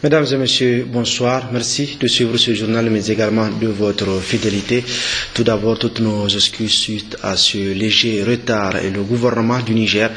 Mesdames et messieurs, bonsoir. Merci de suivre ce journal, mais également de votre fidélité. Tout d'abord, toutes nos excuses suite à ce léger retard. Et le gouvernement du Niger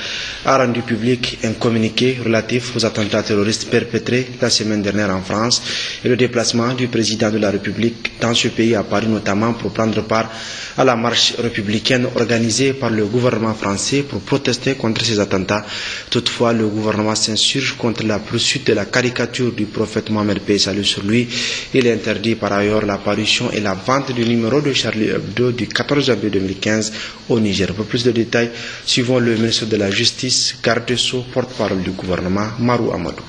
a rendu public un communiqué relatif aux attentats terroristes perpétrés la semaine dernière en France et le déplacement du président de la République dans ce pays à Paris, notamment pour prendre part à la marche républicaine organisée par le gouvernement français pour protester contre ces attentats. Toutefois, le gouvernement s'insurge contre la poursuite de la caricature du prophète Mohamed paix et salut sur lui. Il interdit par ailleurs la parution et la vente du numéro de Charlie Hebdo du 14 janvier 2015 au Niger. Pour plus de détails, suivons le ministre de la Justice, garde des Sceaux, porte-parole du gouvernement, Marou Amadou.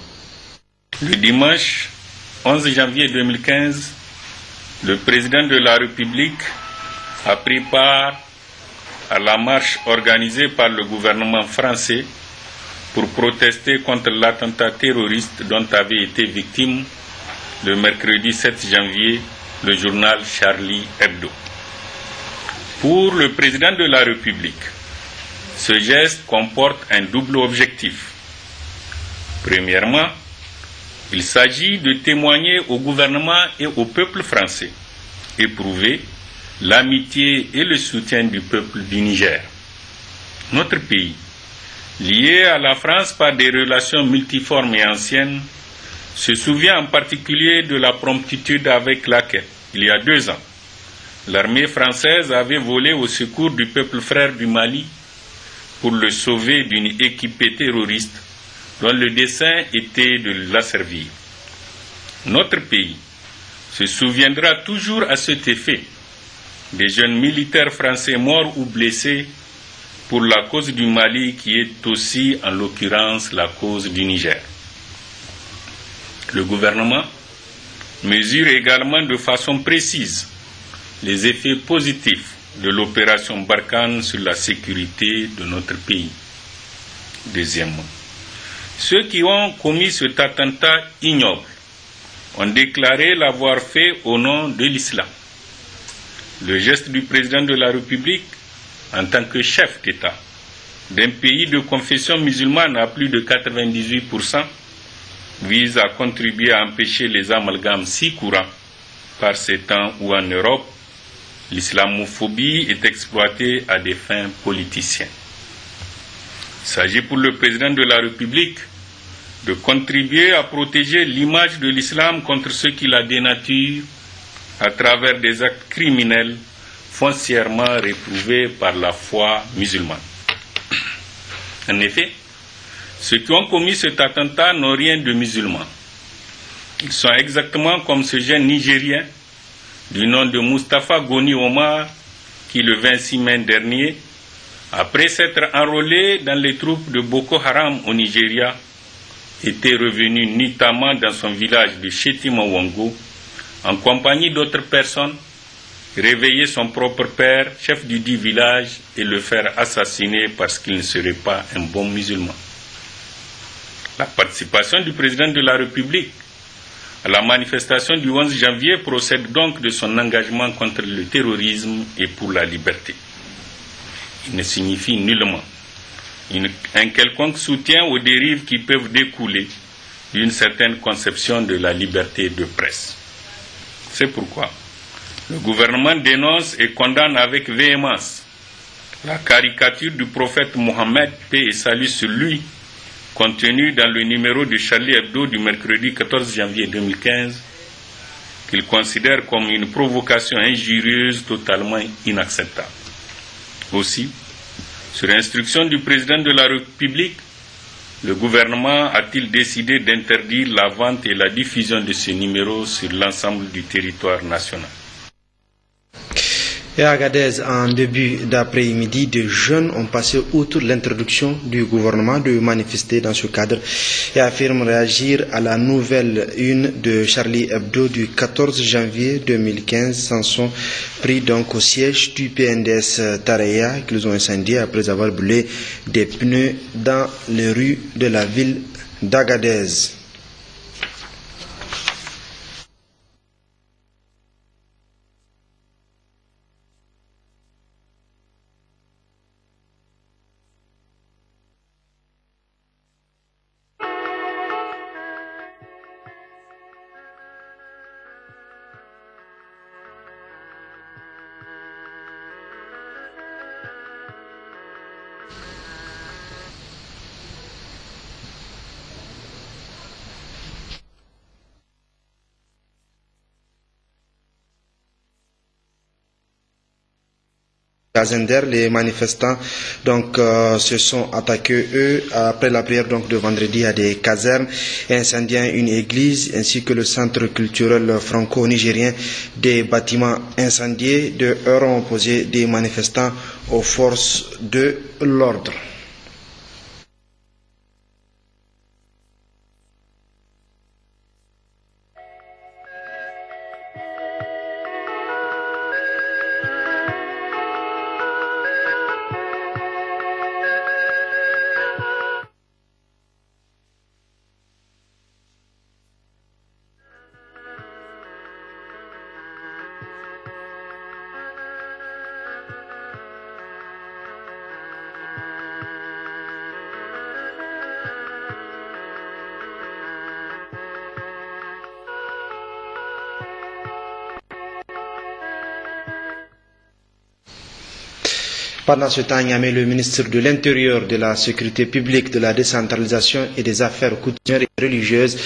Le dimanche 11 janvier 2015, le président de la République a pris part à la marche organisée par le gouvernement français pour protester contre l'attentat terroriste dont avait été victime le mercredi 7 janvier le journal Charlie Hebdo. Pour le président de la République, ce geste comporte un double objectif. Premièrement, il s'agit de témoigner au gouvernement et au peuple français et prouver l'amitié et le soutien du peuple du Niger. Notre pays, lié à la France par des relations multiformes et anciennes, se souvient en particulier de la promptitude avec laquelle, il y a 2 ans, l'armée française avait volé au secours du peuple frère du Mali pour le sauver d'une équipée terroriste dont le dessein était de l'asservir. Notre pays se souviendra toujours à cet effet des jeunes militaires français morts ou blessés pour la cause du Mali qui est aussi en l'occurrence la cause du Niger. Le gouvernement mesure également de façon précise les effets positifs de l'opération Barkhane sur la sécurité de notre pays. Deuxièmement, ceux qui ont commis cet attentat ignoble ont déclaré l'avoir fait au nom de l'islam. Le geste du président de la République, en tant que chef d'État d'un pays de confession musulmane à plus de 98%, vise à contribuer à empêcher les amalgames si courants par ces temps où en Europe, l'islamophobie est exploitée à des fins politiciennes. Il s'agit pour le président de la République de contribuer à protéger l'image de l'islam contre ceux qui la dénaturent à travers des actes criminels foncièrement réprouvés par la foi musulmane. En effet, ceux qui ont commis cet attentat n'ont rien de musulman. Ils sont exactement comme ce jeune Nigérien du nom de Mustafa Goni Omar qui, le 26 mai dernier, après s'être enrôlé dans les troupes de Boko Haram au Nigeria, était revenu nuitamment dans son village de Chetima-Wango en compagnie d'autres personnes, réveiller son propre père, chef du dit village, et le faire assassiner parce qu'il ne serait pas un bon musulman. La participation du président de la République à la manifestation du 11 janvier procède donc de son engagement contre le terrorisme et pour la liberté. Il ne signifie nullement un quelconque soutien aux dérives qui peuvent découler d'une certaine conception de la liberté de presse. C'est pourquoi le gouvernement dénonce et condamne avec véhémence la caricature du prophète Mohammed, paix et salut sur lui, contenue dans le numéro de Charlie Hebdo du mercredi 14 janvier 2015, qu'il considère comme une provocation injurieuse totalement inacceptable. Aussi, sur instruction du président de la République, le gouvernement a-t-il décidé d'interdire la vente et la diffusion de ce numéro sur l'ensemble du territoire national. Et à Agadez, en début d'après-midi, des jeunes ont passé outre l'introduction du gouvernement de manifester dans ce cadre et affirment réagir à la nouvelle une de Charlie Hebdo du 14 janvier 2015. S'en sont pris donc au siège du PNDS Tareya qu'ils ont incendié après avoir brûlé des pneus dans les rues de la ville d'Agadez. à Zender, les manifestants donc se sont attaqués eux après la prière donc de vendredi à des casernes, incendiant une église ainsi que le centre culturel franco-nigérien. Des bâtiments incendiés, de heurts ont opposé des manifestants aux forces de l'ordre. Pendant ce temps, Niamey, le ministre de l'Intérieur, de la Sécurité publique, de la décentralisation et des affaires coutumières et religieuses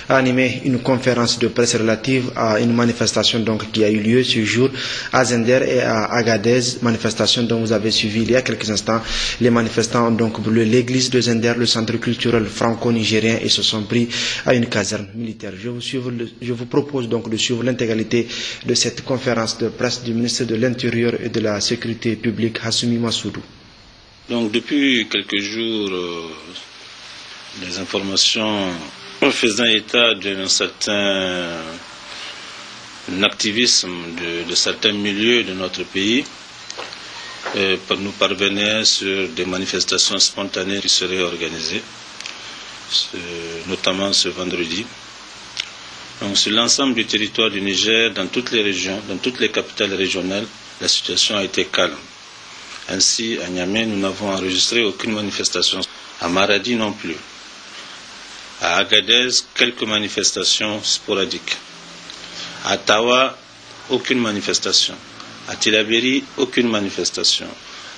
a animé une conférence de presse relative à une manifestation donc, qui a eu lieu ce jour à Zender et à Agadez, manifestation dont vous avez suivi il y a quelques instants. Les manifestants ont donc brûlé l'église de Zender, le centre culturel franco-nigérien, et se sont pris à une caserne militaire. Je vous propose donc de suivre l'intégralité de cette conférence de presse du ministre de l'Intérieur et de la Sécurité publique, Hassoumi Massoudou. Donc depuis quelques jours, les informations faisant état d'un certain activisme de certains milieux de notre pays nous parvenaient sur des manifestations spontanées qui seraient organisées, notamment ce vendredi. Donc sur l'ensemble du territoire du Niger, dans toutes les régions, dans toutes les capitales régionales, la situation a été calme. Ainsi, à Niamey, nous n'avons enregistré aucune manifestation. À Maradi non plus. À Agadez, quelques manifestations sporadiques. À Tawa, aucune manifestation. À Tilaberi, aucune manifestation.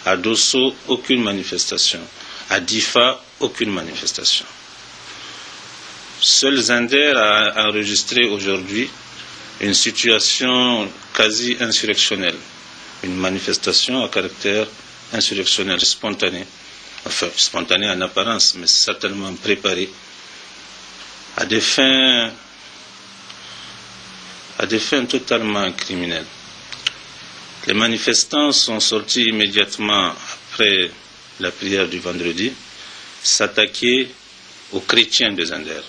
À Dosso, aucune manifestation. À Difa, aucune manifestation. Seul Zender a enregistré aujourd'hui une situation quasi insurrectionnelle. Une manifestation à caractère insurrectionnel, spontané, enfin spontané en apparence, mais certainement préparé à des fins totalement criminelles. Les manifestants sont sortis immédiatement après la prière du vendredi, s'attaquer aux chrétiens de Zender,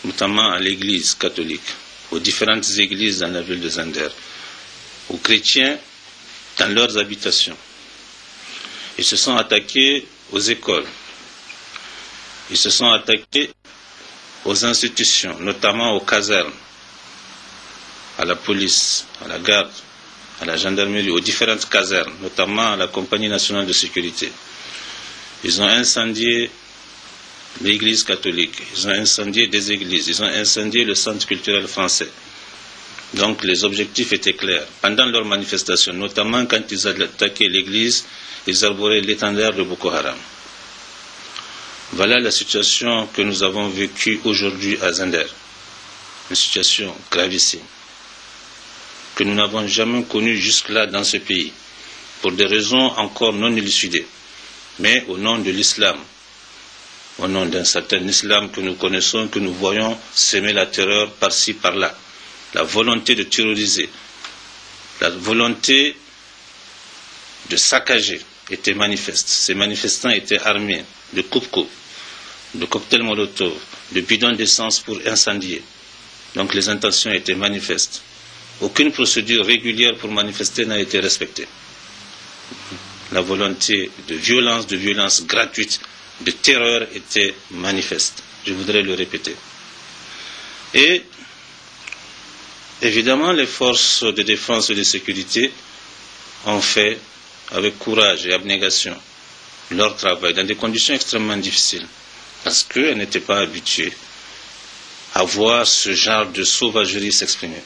notamment à l'église catholique, aux différentes églises dans la ville de Zender, aux chrétiens dans leurs habitations. Ils se sont attaqués aux écoles. Ils se sont attaqués aux institutions, notamment aux casernes, à la police, à la garde, à la gendarmerie, aux différentes casernes, notamment à la Compagnie nationale de sécurité. Ils ont incendié l'église catholique, ils ont incendié des églises, ils ont incendié le centre culturel français. Donc les objectifs étaient clairs. Pendant leur manifestation, notamment quand ils attaquaient l'église, ils arboraient l'étendard de Boko Haram. Voilà la situation que nous avons vécue aujourd'hui à Zender. Une situation gravissime, que nous n'avons jamais connue jusque-là dans ce pays, pour des raisons encore non élucidées, mais au nom de l'islam, au nom d'un certain islam que nous connaissons, que nous voyons s'aimer la terreur par-ci, par-là. La volonté de terroriser, la volonté de saccager était manifeste. Ces manifestants étaient armés de coupe-coupe, de cocktails molotov, de bidons d'essence pour incendier. Donc les intentions étaient manifestes. Aucune procédure régulière pour manifester n'a été respectée. La volonté de violence gratuite, de terreur était manifeste. Je voudrais le répéter. Et évidemment, les forces de défense et de sécurité ont fait avec courage et abnégation leur travail dans des conditions extrêmement difficiles parce qu'elles n'étaient pas habituées à voir ce genre de sauvagerie s'exprimer.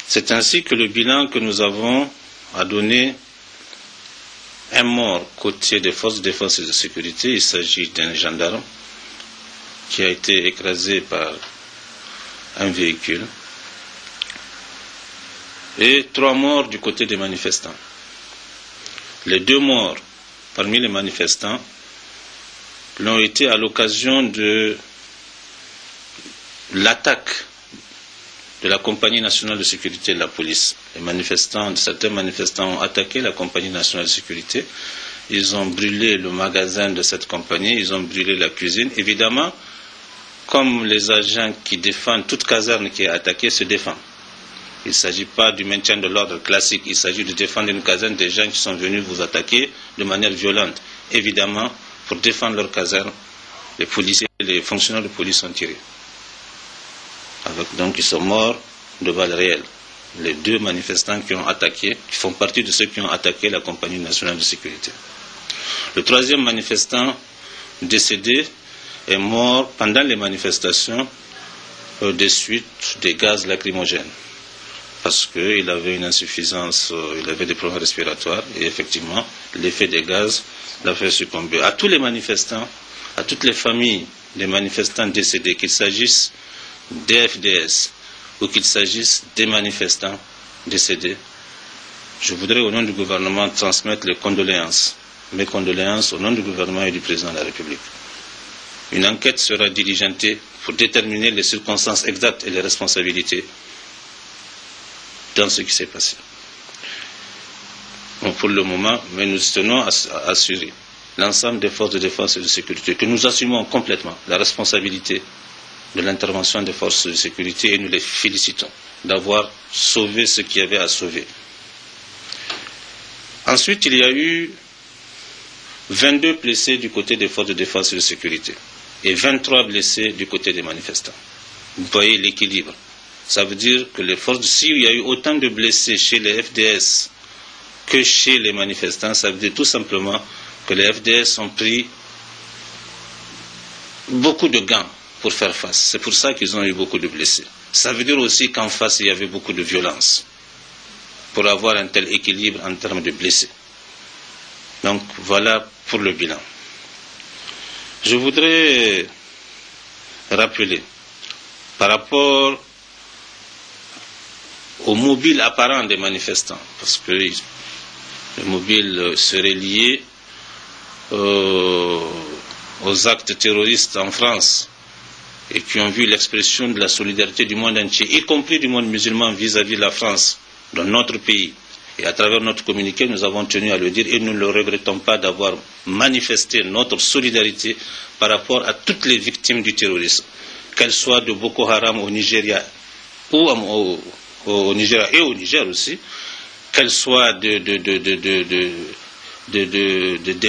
C'est ainsi que le bilan que nous avons a donné un mort côté des forces de défense et de sécurité. Il s'agit d'un gendarme qui a été écrasé par un véhicule. et 3 morts du côté des manifestants. Les 2 morts parmi les manifestants l'ont été à l'occasion de l'attaque de la Compagnie nationale de sécurité de la police. Certains manifestants ont attaqué la Compagnie nationale de sécurité. Ils ont brûlé le magasin de cette compagnie, ils ont brûlé la cuisine. Évidemment, comme les agents qui défendent, toute caserne qui est attaquée se défend. Il ne s'agit pas du maintien de l'ordre classique, il s'agit de défendre une caserne des gens qui sont venus vous attaquer de manière violente. Évidemment, pour défendre leur caserne, les policiers et les fonctionnaires de police ont tiré. Donc ils sont morts de balles réelles. Les 2 manifestants qui ont attaqué, qui font partie de ceux qui ont attaqué la Compagnie nationale de sécurité. Le 3e manifestant décédé est mort pendant les manifestations des suites des gaz lacrymogènes. Parce qu'il avait une insuffisance, il avait des problèmes respiratoires et effectivement l'effet des gaz l'a fait succomber. À tous les manifestants, à toutes les familles des manifestants décédés, qu'il s'agisse des FDS ou qu'il s'agisse des manifestants décédés, je voudrais au nom du gouvernement transmettre mes condoléances au nom du gouvernement et du président de la République. Une enquête sera diligentée pour déterminer les circonstances exactes et les responsabilités dans ce qui s'est passé. Bon, pour le moment, mais nous tenons à assurer l'ensemble des forces de défense et de sécurité que nous assumons complètement la responsabilité de l'intervention des forces de sécurité et nous les félicitons d'avoir sauvé ce qu'il y avait à sauver. Ensuite, il y a eu 22 blessés du côté des forces de défense et de sécurité et 23 blessés du côté des manifestants. Vous voyez l'équilibre. Ça veut dire que les forces, s'il y a eu autant de blessés chez les FDS que chez les manifestants, ça veut dire tout simplement que les FDS ont pris beaucoup de gants pour faire face. C'est pour ça qu'ils ont eu beaucoup de blessés. Ça veut dire aussi qu'en face, il y avait beaucoup de violence pour avoir un tel équilibre en termes de blessés. Donc voilà pour le bilan. Je voudrais rappeler par rapport au mobile apparent des manifestants, parce que le mobile serait lié aux actes terroristes en France et qui ont vu l'expression de la solidarité du monde entier, y compris du monde musulman vis-à-vis de la France, dans notre pays. Et à travers notre communiqué, nous avons tenu à le dire et nous ne le regrettons pas d'avoir manifesté notre solidarité par rapport à toutes les victimes du terrorisme, qu'elles soient de Boko Haram au Nigeria ou au Nigeria et au Niger aussi, qu'elles soient des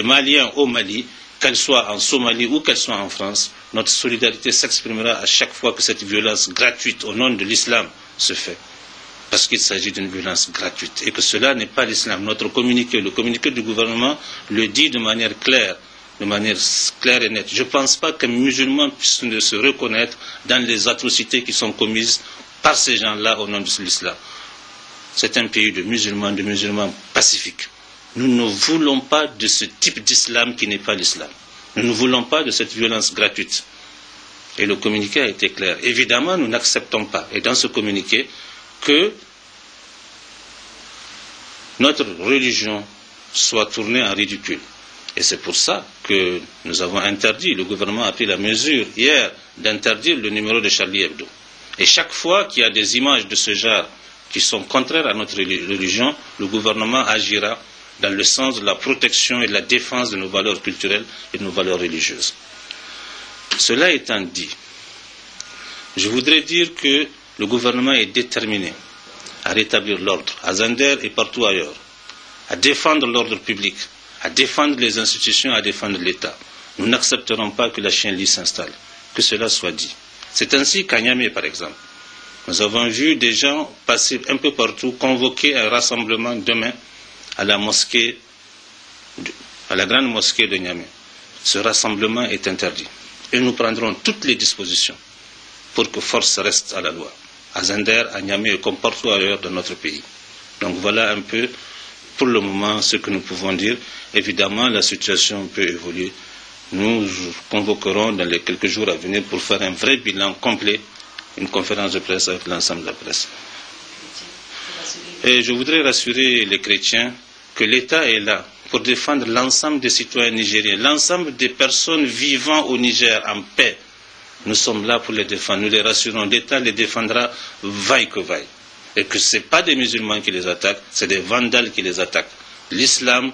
Maliens au Mali, qu'elles soient en Somalie ou qu'elles soient en France. Notre solidarité s'exprimera à chaque fois que cette violence gratuite au nom de l'islam se fait. Parce qu'il s'agit d'une violence gratuite et que cela n'est pas l'islam. Notre communiqué, le communiqué du gouvernement le dit de manière claire et nette. Je ne pense pas qu'un musulman puisse se reconnaître dans les atrocités qui sont commises par ces gens-là au nom de l'islam. C'est un pays de musulmans pacifiques. Nous ne voulons pas de ce type d'islam qui n'est pas l'islam. Nous ne voulons pas de cette violence gratuite. Et le communiqué a été clair. Évidemment, nous n'acceptons pas, et dans ce communiqué, que notre religion soit tournée en ridicule. Et c'est pour ça que nous avons interdit, le gouvernement a pris la mesure hier d'interdire le numéro de Charlie Hebdo. Et chaque fois qu'il y a des images de ce genre qui sont contraires à notre religion, le gouvernement agira dans le sens de la protection et de la défense de nos valeurs culturelles et de nos valeurs religieuses. Cela étant dit, je voudrais dire que le gouvernement est déterminé à rétablir l'ordre, à Zender et partout ailleurs, à défendre l'ordre public, à défendre les institutions, à défendre l'État. Nous n'accepterons pas que la chienlit s'installe, que cela soit dit. C'est ainsi qu'à Niamey, par exemple, nous avons vu des gens passer un peu partout, convoquer un rassemblement demain à la mosquée, à la grande mosquée de Niamey. Ce rassemblement est interdit. Et nous prendrons toutes les dispositions pour que force reste à la loi, à Zender, à Niamey et comme partout ailleurs dans notre pays. Donc voilà un peu, pour le moment, ce que nous pouvons dire. Évidemment, la situation peut évoluer. Nous convoquerons dans les quelques jours à venir pour faire un vrai bilan complet, une conférence de presse avec l'ensemble de la presse. Et je voudrais rassurer les chrétiens que l'État est là pour défendre l'ensemble des citoyens nigériens, l'ensemble des personnes vivant au Niger en paix. Nous sommes là pour les défendre, nous les rassurons. L'État les défendra vaille que vaille. Et que ce n'est pas des musulmans qui les attaquent, c'est des vandales qui les attaquent. L'islam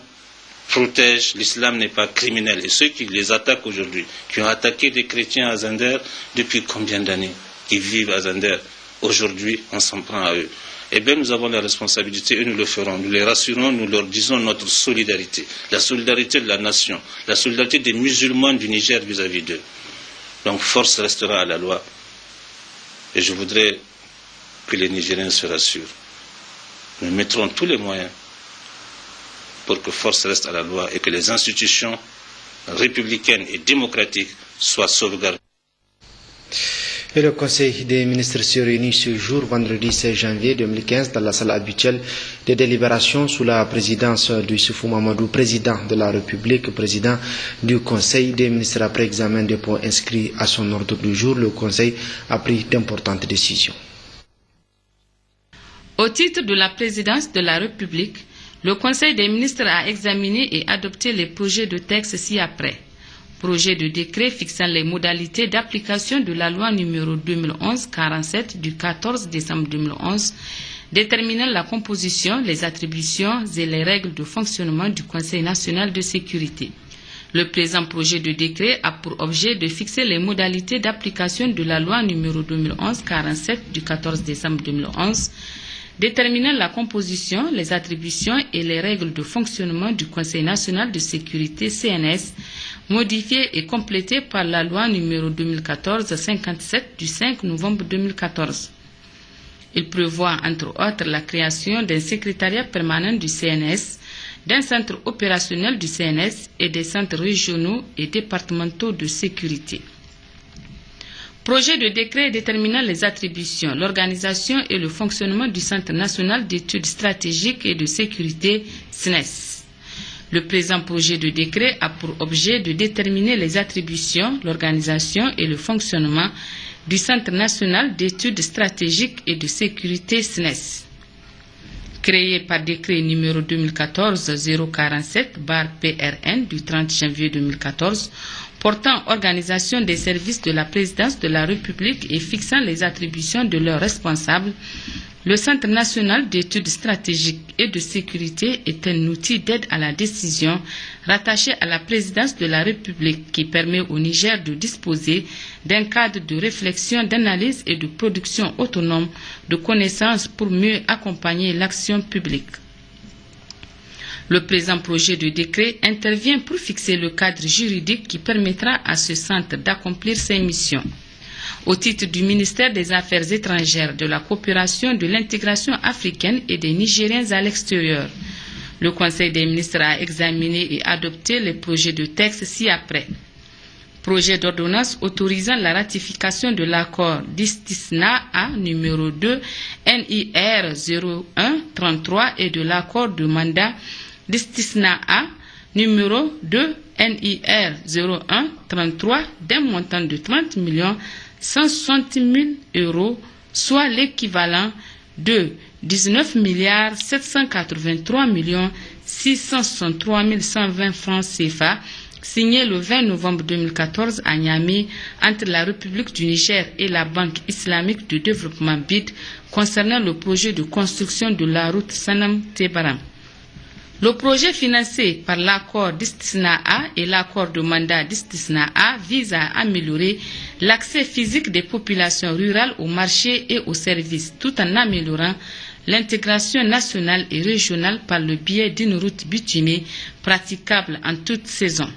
protège, l'islam n'est pas criminel. Et ceux qui les attaquent aujourd'hui, qui ont attaqué des chrétiens à Zender depuis combien d'années, qui vivent à Zender, aujourd'hui on s'en prend à eux. Eh bien nous avons la responsabilité et nous le ferons. Nous les rassurons, nous leur disons notre solidarité. La solidarité de la nation, la solidarité des musulmans du Niger vis-à-vis d'eux. Donc force restera à la loi. Et je voudrais que les Nigériens se rassurent. Nous mettrons tous les moyens pour que force reste à la loi et que les institutions républicaines et démocratiques soient sauvegardées. Et le Conseil des ministres se réunit ce jour, vendredi 16 janvier 2015, dans la salle habituelle des délibérations sous la présidence de Issoufou Mamadou, président de la République, président du Conseil des ministres. Après examen des points inscrits à son ordre du jour, le Conseil a pris d'importantes décisions. Au titre de la présidence de la République, le Conseil des ministres a examiné et adopté les projets de texte ci-après. Projet de décret fixant les modalités d'application de la loi numéro 2011-47 du 14 décembre 2011, déterminant la composition, les attributions et les règles de fonctionnement du Conseil national de sécurité. Le présent projet de décret a pour objet de fixer les modalités d'application de la loi numéro 2011-47 du 14 décembre 2011, déterminant la composition, les attributions et les règles de fonctionnement du Conseil national de sécurité CNS, modifié et complété par la loi numéro 2014-57 du 5 novembre 2014. Il prévoit entre autres la création d'un secrétariat permanent du CNS, d'un centre opérationnel du CNS et des centres régionaux et départementaux de sécurité. Projet de décret déterminant les attributions, l'organisation et le fonctionnement du Centre national d'études stratégiques et de sécurité SNES. Le présent projet de décret a pour objet de déterminer les attributions, l'organisation et le fonctionnement du Centre national d'études stratégiques et de sécurité SNES. Créé par décret numéro 2014-047/PRN du 30 janvier 2014, portant organisation des services de la présidence de la République et fixant les attributions de leurs responsables, le Centre national d'études stratégiques et de sécurité est un outil d'aide à la décision rattaché à la présidence de la République qui permet au Niger de disposer d'un cadre de réflexion, d'analyse et de production autonome de connaissances pour mieux accompagner l'action publique. Le présent projet de décret intervient pour fixer le cadre juridique qui permettra à ce centre d'accomplir ses missions. Au titre du ministère des Affaires étrangères, de la coopération, de l'intégration africaine et des Nigériens à l'extérieur, le Conseil des ministres a examiné et adopté les projets de texte ci-après. Projet d'ordonnance autorisant la ratification de l'accord d'Istisna-A numéro 2 NIR 0133 et de l'accord de mandat d'Istisna-A numéro 2 NIR 0133 d'un montant de 30 160 000 €, soit l'équivalent de 19 783 663 120 francs CFA, signé le 20 novembre 2014 à Niamey entre la République du Niger et la Banque islamique de développement BID concernant le projet de construction de la route Sanam-Tebaram. Le projet financé par l'accord d'Istisna-A et l'accord de mandat d'Istisna-A vise à améliorer l'accès physique des populations rurales au marché et aux services, tout en améliorant l'intégration nationale et régionale par le biais d'une route bitumée praticable en toute saison.